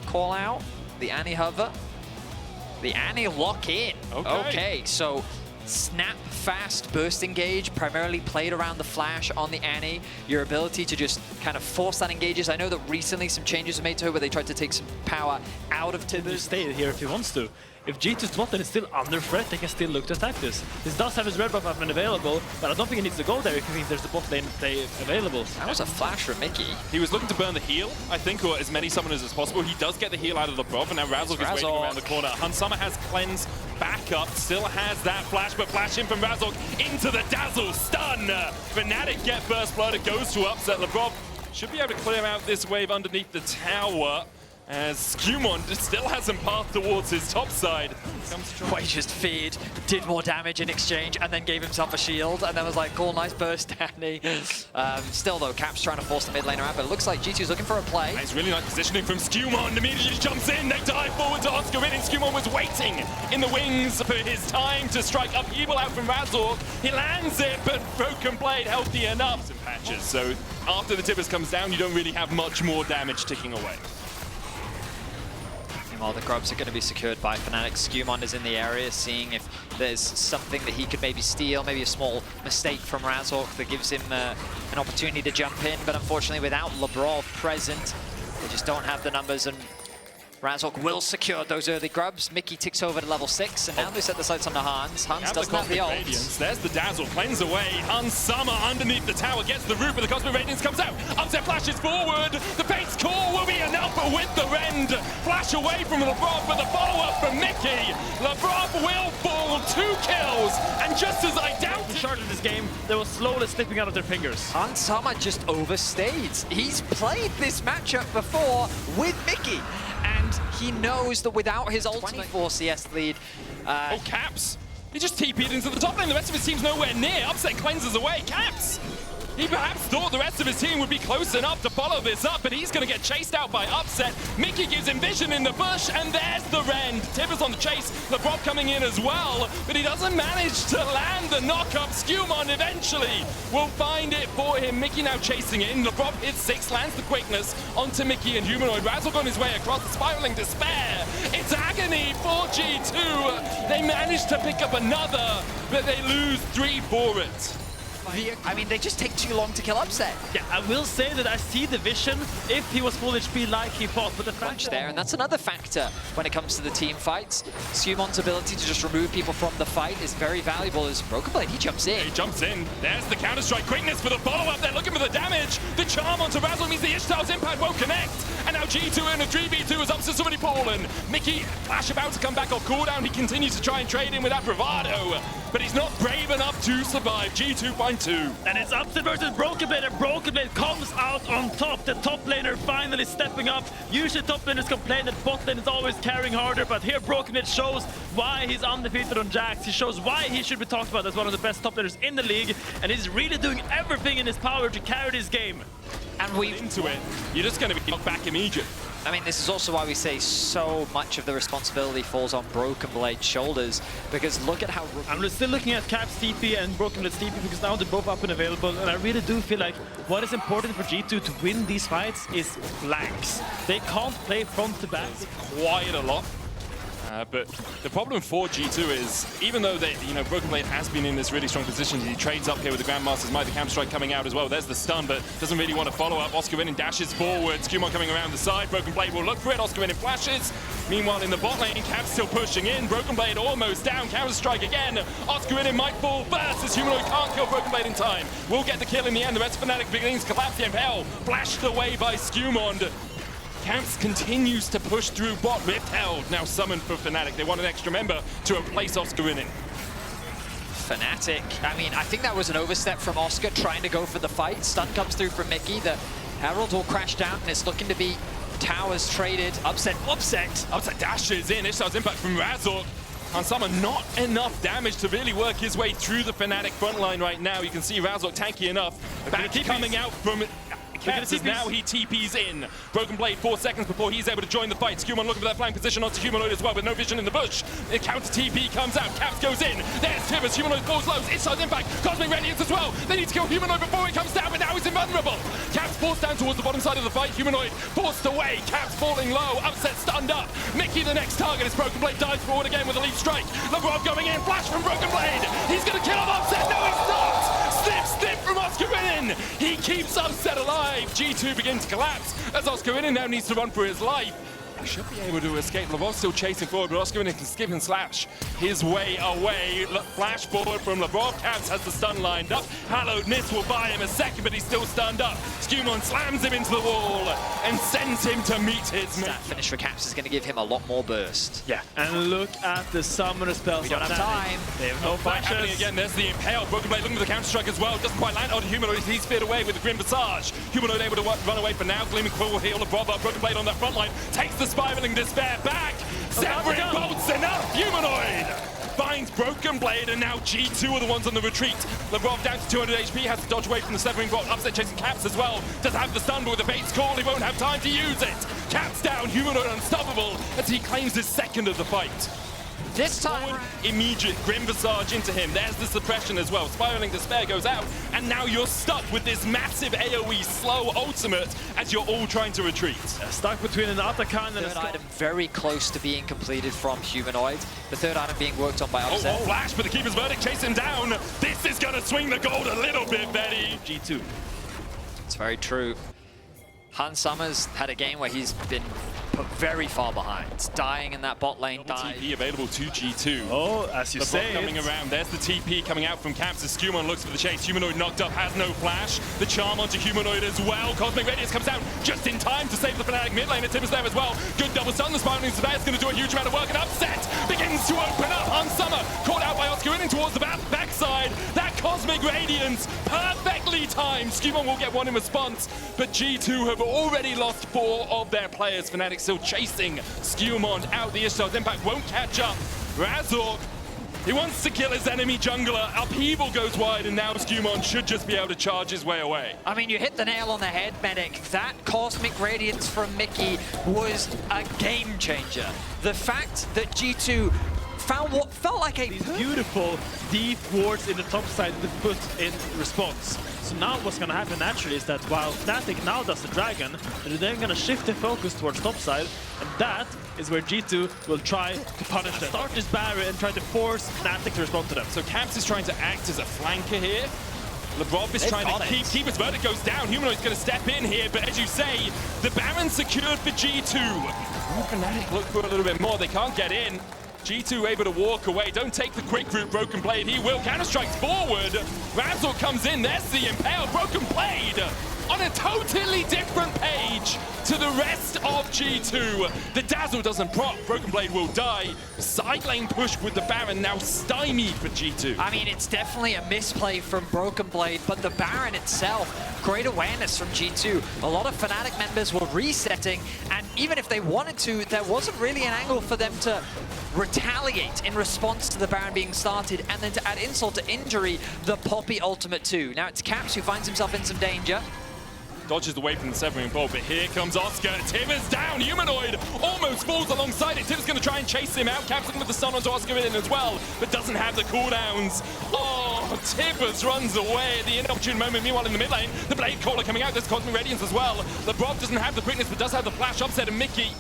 call out, the Annie hover, the Annie lock in. Okay, so snap, fast, burst engage, primarily played around the flash on the Annie. Your ability to just kind of force that engages. I know that recently some changes were made to her where they tried to take some power out of Tibbers. Stay here if he wants to. If G2's bot lane is still under threat, they can still look to attack this. This does have his red buff up and available, but I don't think he needs to go there if he thinks there's a bot lane play available. That was a flash from Mickey. He was looking to burn the heal, I think, or as many summoners as possible. He does get the heal out of the Prof, and now Razork is waiting around the corner. Hansama has cleanse back up, still has that flash, but flash in from Razork into the dazzle stun. Fnatic get first blood, it goes to upset. LeBron should be able to clear out this wave underneath the tower, as Skewmon still has some path towards his top side. He just feared, did more damage in exchange, and then gave himself a shield, and then was like, cool, nice burst, Danny. Still though, Cap's trying to force the mid laner out, but it looks like G2's looking for a play. Nice, really nice positioning from Skewmon. Immediately jumps in, they dive forward to Oscar in, and Skewmon was waiting in the wings for his time to strike upheaval out from Razork. He lands it, but Broken Blade healthy enough. Some patches, so after the Tibbers comes down, you don't really have much more damage ticking away. Meanwhile, the grubs are going to be secured by Fnatic. Skewmon is in the area, seeing if there's something that he could maybe steal, maybe a small mistake from Razork that gives him an opportunity to jump in. But unfortunately, without Labrov present, they just don't have the numbers, and Razork will secure those early grubs. Mickey ticks over to level 6, and now they set the sights on the Hans. Hans doesn't have the ult. There's the dazzle, cleanse away. Hansama underneath the tower gets the root, but the Cosmic Radiance comes out. Upset flashes forward. The Fate's Call will be enough, but with the rend, flash away from LeBron, but the follow-up from Mickey. LeBron will fall 2 kills, and just as I doubted. At the start of this game, they were slowly slipping out of their fingers. Hansama just overstayed. He's played this matchup before with Mickey, and he knows that without his ultimate 24 CS lead... oh, Caps! He just TP'd into the top lane. The rest of his team's nowhere near. Upset cleanses away. Caps! He perhaps thought the rest of his team would be close enough to follow this up, but he's going to get chased out by Upset. Mickey gives him vision in the bush, and there's the rend. Tibbers on the chase. LeBron coming in as well, but he doesn't manage to land the knock-up. Skewmon eventually will find it for him. Mickey now chasing in. LeBron hits 6, lands the quickness onto Mickey and Humanoid. Razork on his way across the spiraling despair. It's agony for G2. They manage to pick up another, but they lose 3 for it. I mean, they just take too long to kill Upset. Yeah, I will say that I see the vision if he was full HP like he thought, but the punch there, and that's another factor when it comes to the team fights. Skewmon's ability to just remove people from the fight is very valuable. As Broken Blade, he jumps in. He jumps in. There's the counter-strike quickness for the follow-up. They're looking for the damage. The charm onto Razzle means the Ishtar's impact won't connect. And now G2 in a 3v2 is up to somebody fallen. Mickey, flash about to come back off cooldown. He continues to try and trade in with that bravado, but he's not brave enough to survive. G2 find 2. And it's Upset versus Broken Blade, and Broken Blade comes out on top. The top laner finally stepping up. Usually top laners complain that bot lane is always carrying harder, but here Broken Blade shows why he's undefeated on Jax. He shows why he should be talked about as one of the best top laners in the league, and he's really doing everything in his power to carry this game. And we into it, you're just going to be knocked back immediately. I mean, this is also why we say so much of the responsibility falls on Broken Blade's shoulders, because look at how... I'm still looking at Cap's TP and Broken Blade's TP, because now they're both up and available, and I really do feel like what is important for G2 to win these fights is flanks. They can't play front to back. Quiet a lot. But the problem for G2 is, even though they, Broken Blade has been in this really strong position, he trades up here with the Grandmaster's Might, the counter strike coming out as well. There's the stun, but doesn't really want to follow up. Oscar in and dashes forward. Skewmon coming around the side. Broken Blade will look for it. Oscar in and flashes. Meanwhile, in the bot lane, Cap's still pushing in. Broken Blade almost down. Counter strike again. Oscar in might fall first as Humanoid can't kill Broken Blade in time. Will get the kill in the end. The rest of Fnatic beginnings collapse. The Impel flashed away by Skewmon. Camps continues to push through bot. Rift held, now summoned for Fnatic. They want an extra member to replace Oscar in it. Fnatic, I mean, I think that was an overstep from Oscar trying to go for the fight. Stun comes through from Mickey. The Herald will crash down, and it's looking to be towers traded. Upset dashes in. Ishtar's impact from Razork. Hansama not enough damage to really work his way through the Fnatic front line right now. You can see Razork tanky enough. Back coming out from Caps as now he TPs in. Broken Blade 4 seconds before he's able to join the fight. Skewman looking for that flank position onto Humanoid as well with no vision in the bush. The counter TP comes out. Caps goes in. There's Tibbers. Humanoid falls low. Inside impact. Cosmic Radiance as well. They need to kill Humanoid before he comes down, but now he's invulnerable. Caps forced down towards the bottom side of the fight. Humanoid forced away. Caps falling low. Upset stunned up. Mickey the next target as Broken Blade dives forward again with a leaf strike. Lavrov going in. Flash from Broken Blade. He's going to kill him. Upset. No, he's not. Snip from Oscar Inin. He keeps Upset alive. G2 begins to collapse as Oscar Inin now needs to run for his life. He should be able to escape. Lavrov still chasing forward, but Oscar Inin can skip and slash his way away. Flash forward from Lavrov. Caps has the stun lined up. Hallowed Mist will buy him a second, but he's still stunned up. Skewmon slams him into the wall and sends him to meet his mate. That finish for Caps is going to give him a lot more burst. Yeah, and look at the summoner spells. We don't have time. They have no Happening again, there's the Impale. Broken Blade looking for the counter strike as well. Doesn't quite land on Humanoid. He's feared away with the Grim Visage. Humanoid able to run away for now. Gleaming Quill will heal Lavrov up. Broken Blade on that front line. Takes the Spiraling Despair back. Severing bolts enough. Humanoid finds Broken Blade, and now G2 are the ones on the retreat. Lavrov down to 200 HP, has to dodge away from the Severing Bolt. Upset chasing Caps as well. Does have the stun, but with the bait's call, he won't have time to use it. Caps down, Humanoid unstoppable as he claims his second of the fight. This time, immediate Grim Visage into him. There's the suppression as well. Spiraling Despair goes out, and now you're stuck with this massive AoE slow ultimate as you're all trying to retreat. Stuck between an Atakan and a third item very close to being completed from Humanoid. The third item being worked on by Upset. Oh, Flash, but the Keeper's Verdict chase him down. This is going to swing the gold a little bit, Betty. G2. It's very true. Hans Summers had a game where he's been put very far behind. It's dying in that bot lane. TP available to G2. Oh, as you say, coming around. There's the TP coming out from Caps as Skewmon looks for the chase. Humanoid knocked up, has no flash. The charm onto Humanoid as well. Cosmic Radiance comes out just in time to save the Fnatic mid lane. Tibbers there as well. Good double stun. The Spiraling Despair is going to do a huge amount of work, and Upset begins to open up on Summer. Caught out by Oscar Inin towards the backside. That Cosmic Radiance perfectly timed. Skewmon will get one in response, but G2 have already lost 4 of their players. Fnatic still chasing Skewmon out. The Ishtar's impact won't catch up. Razork, he wants to kill his enemy jungler. Upheaval goes wide, and now Skewmon should just be able to charge his way away. I mean, you hit the nail on the head, Medic. That Cosmic Radiance from Mickey was a game changer. The fact that G2 found what felt like a beautiful deep wards in the top side to put in response. So now what's going to happen naturally is that while Fnatic now does the dragon, they're then going to shift their focus towards top side, and that is where G2 will try to punish them. Start this barrier and try to force Fnatic to respond to them. So Caps is trying to act as a flanker here. Lavrov is trying to keep his verdict goes down. Humanoid's going to step in here, but as you say, the Baron secured for G2. Fnatic look for a little bit more. They can't get in. G2 able to walk away. Don't take the quick route, Broken Blade. He will. Counter strikes forward. Razzle comes in. There's the Impale. Broken Blade on a totally different page to the rest of G2. The Dazzle doesn't proc. Broken Blade will die. Side lane push with the Baron now stymied for G2. I mean, it's definitely a misplay from Broken Blade, but the Baron itself, great awareness from G2. A lot of Fnatic members were resetting, and even if they wanted to, there wasn't really an angle for them to retaliate in response to the Baron being started, and then to add insult to injury, the Poppy ultimate too. Now it's Caps who finds himself in some danger. Dodges away from the Severing Bolt, but here comes Oscar. Tibbers down. Humanoid almost falls alongside it. Tibbers going to try and chase him out. Caps looking with the stun onto Oscar in as well, but doesn't have the cooldowns. Oh, Tibbers runs away at the inopportune moment. Meanwhile, in the mid lane, the Blade Caller coming out. There's Cosmic Radiance as well. Lavrov doesn't have the quickness, but does have the flash. Upset, and Mickey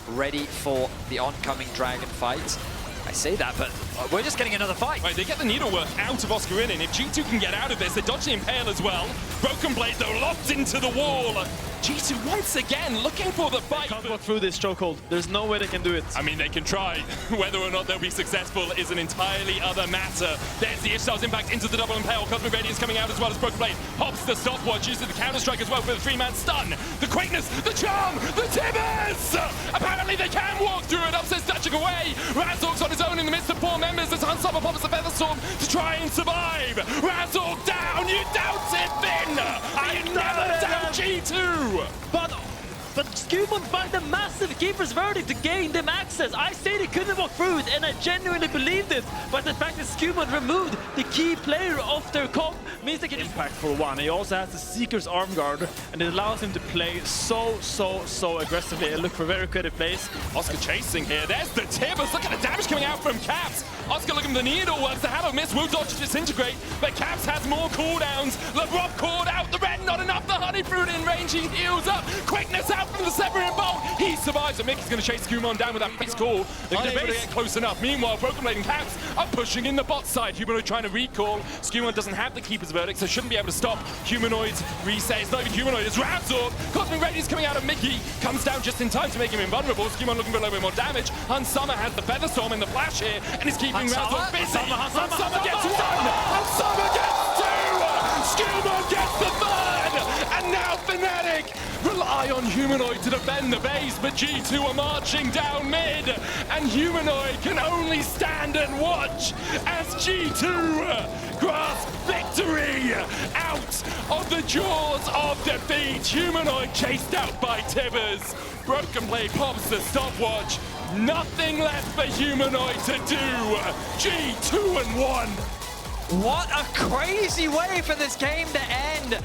ready for the oncoming dragon fight. I say that, but we're just getting another fight. Right, they get the needlework out of Oscar Inin. If G2 can get out of this, they dodge the Impale as well. Broken Blade, though, locked into the wall. G2 once again looking for the fight. They can't walk through this chokehold. There's no way they can do it. I mean, they can try. Whether or not they'll be successful is an entirely other matter. There's the Ishtar's impact into the double Impale. Cosmic Radiance coming out as well as Broken Blade. Hops the stopwatch, uses the counter-strike as well for the 3-man stun. The quickness, the charm, the Tibbers! Apparently they can walk through it. Upset's touching away. Razork's on his own in the midst of 4 members. As Unstoppable pops the Feather Storm to try and survive. Razork down! You doubt it, Finn! I never doubt G2! But but Skumon find a massive keeper's verdict to gain them access. I say they couldn't walk through it, and I genuinely believe this, but the fact that Skumon removed the key player of their comp means they can impact for one. He also has the Seeker's arm guard, and it allows him to play so aggressively and look for very creative plays. Oscar chasing here. There's the Tibbers. Look at the damage coming out from Caps. Oscar looking for the needle works. The hammer miss will dodge to disintegrate, but Caps has more cooldowns. LeBron called out. The red not enough. The honey fruit in range. He heals up. Quickness out from the Severin Bolt. He survives, and Mickey's going to chase Skumon down with that face call. They're going to get close enough. Meanwhile, Broken Blade and Caps are pushing in the bot side. Humanoid trying to recall. Skumon doesn't have the Keeper's Verdict, so shouldn't be able to stop Humanoid's reset. It's not even Humanoid, it's Razork. Cosmic Radiance coming out of Mickey. Comes down just in time to make him invulnerable. Skumon looking for a little bit more damage. Hunsummer has the Feather Storm in the flash here, and is keeping Razork busy. Hunsummer gets one! Hunsummer gets two! Skumon gets the third! And now Fnatic rely on Humanoid to defend the base, but G2 are marching down mid, and Humanoid can only stand and watch as G2 grasp victory out of the jaws of defeat. Humanoid chased out by Tibbers. Broken Blade pops the stopwatch. Nothing left for Humanoid to do. G2-1. What a crazy way for this game to end.